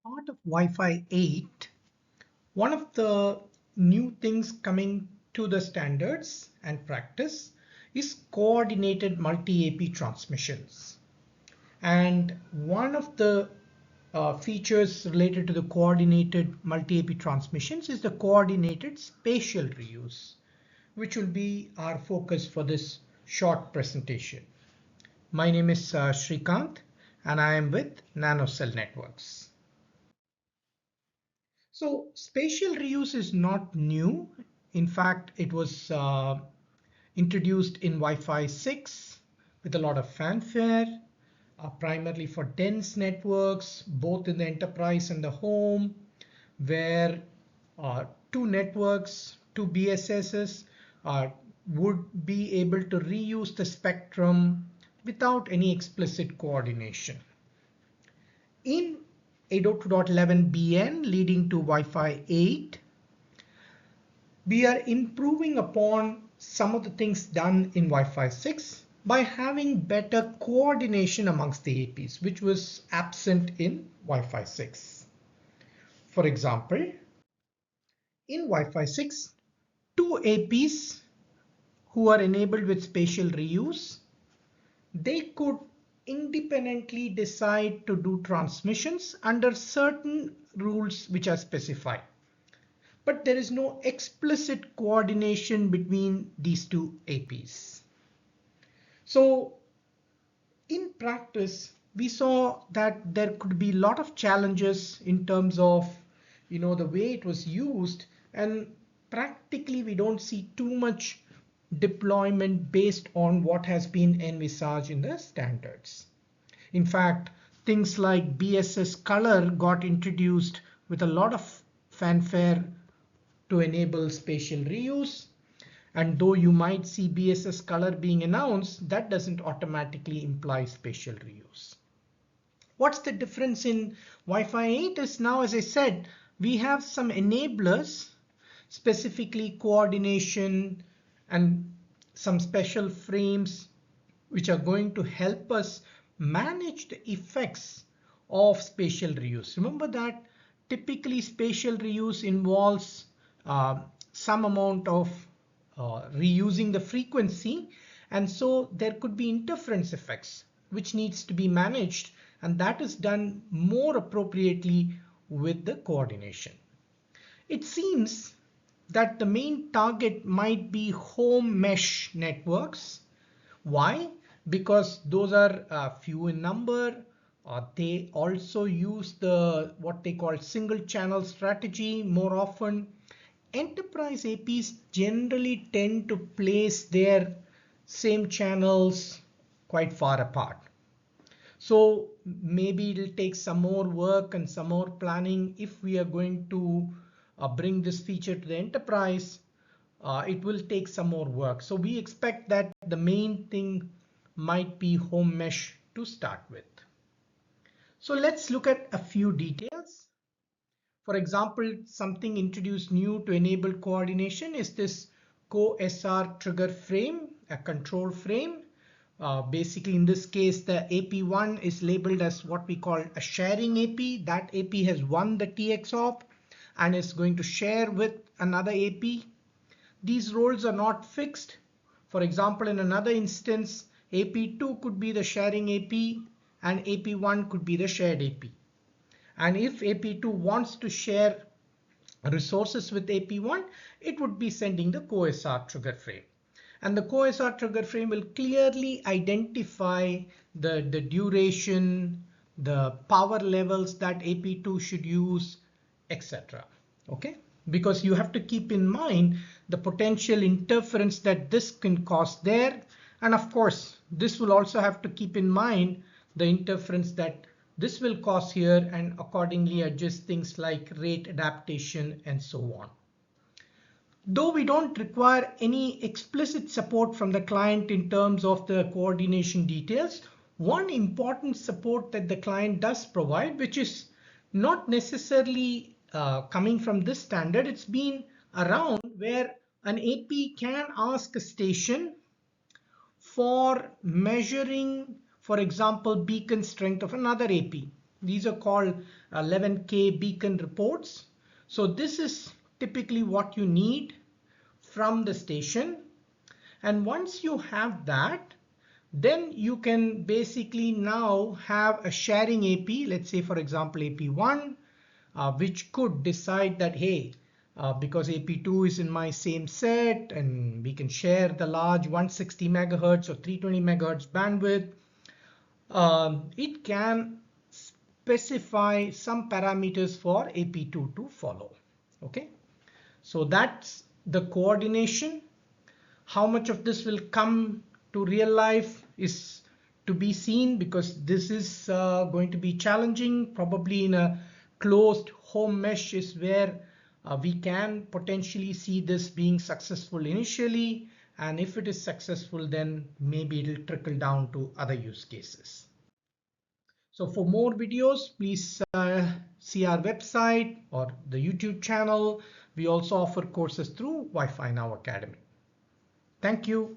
Part of Wi-Fi 8, one of the new things coming to the standards and practice is coordinated multi-AP transmissions. And one of the features related to the coordinated multi-AP transmissions is the coordinated spatial reuse, which will be our focus for this short presentation. My name is Srikanth, and I am with NanoCell Networks. So spatial reuse is not new. In fact, it was introduced in Wi-Fi 6 with a lot of fanfare, primarily for dense networks, both in the enterprise and the home, where two networks, two BSSs would be able to reuse the spectrum without any explicit coordination. In 802.11bn leading to Wi-Fi 8, we are improving upon some of the things done in Wi-Fi 6 by having better coordination amongst the APs, which was absent in Wi-Fi 6. For example, in Wi-Fi 6, two APs who are enabled with spatial reuse, they could independently decide to do transmissions under certain rules which are specified. But there is no explicit coordination between these two APs. So in practice, we saw that there could be a lot of challenges in terms of the way it was used, and practically we don't see too much deployment based on what has been envisaged in the standards. In fact, things like BSS color got introduced with a lot of fanfare to enable spatial reuse. And though you might see BSS color being announced, that doesn't automatically imply spatial reuse. What's the difference in Wi-Fi 8 is now, as I said, we have some enablers, specifically coordination and some special frames which are going to help us manage the effects of spatial reuse. Remember that typically spatial reuse involves some amount of reusing the frequency, and so there could be interference effects which needs to be managed, and that is done more appropriately with the coordination. It seems that the main target might be home mesh networks. Why? Because those are few in number. They also use the what they call single channel strategy more often. Enterprise APs generally tend to place their same channels quite far apart. So maybe it'll take some more work and some more planning if we are going to bring this feature to the enterprise. It will take some more work. So we expect that the main thing might be home mesh to start with. So let's look at a few details. For example, something introduced new to enable coordination is this co-SR trigger frame, a control frame. Basically, in this case, the AP1 is labeled as what we call a sharing AP. That AP has won the TX op and is going to share with another AP. These roles are not fixed. For example, in another instance, AP2 could be the sharing AP and AP1 could be the shared AP. And if AP2 wants to share resources with AP1, it would be sending the co-SR trigger frame. And the co-SR trigger frame will clearly identify the duration, the power levels that AP2 should use, etc. Okay? Because you have to keep in mind the potential interference that this can cause there. And of course, this will also have to keep in mind the interference that this will cause here, and accordingly adjust things like rate adaptation and so on. Though we don't require any explicit support from the client in terms of the coordination details, one important support that the client does provide, which is not necessarily coming from this standard, it's been around, where an AP can ask a station for measuring, for example, beacon strength of another AP. These are called 11K beacon reports. So this is typically what you need from the station. And once you have that, then you can basically now have a sharing AP, let's say for example AP1, which could decide that, hey, because AP2 is in my same set and we can share the large 160 megahertz or 320 megahertz bandwidth, it can specify some parameters for AP2 to follow. Okay, so that's the coordination. How much of this will come to real life is to be seen, because this is going to be challenging. Probably in a closed home mesh is where we can potentially see this being successful initially, and if it is successful, then maybe it'll trickle down to other use cases. So for more videos, please see our website or the YouTube channel. We also offer courses through Wi-Fi Now Academy. Thank you.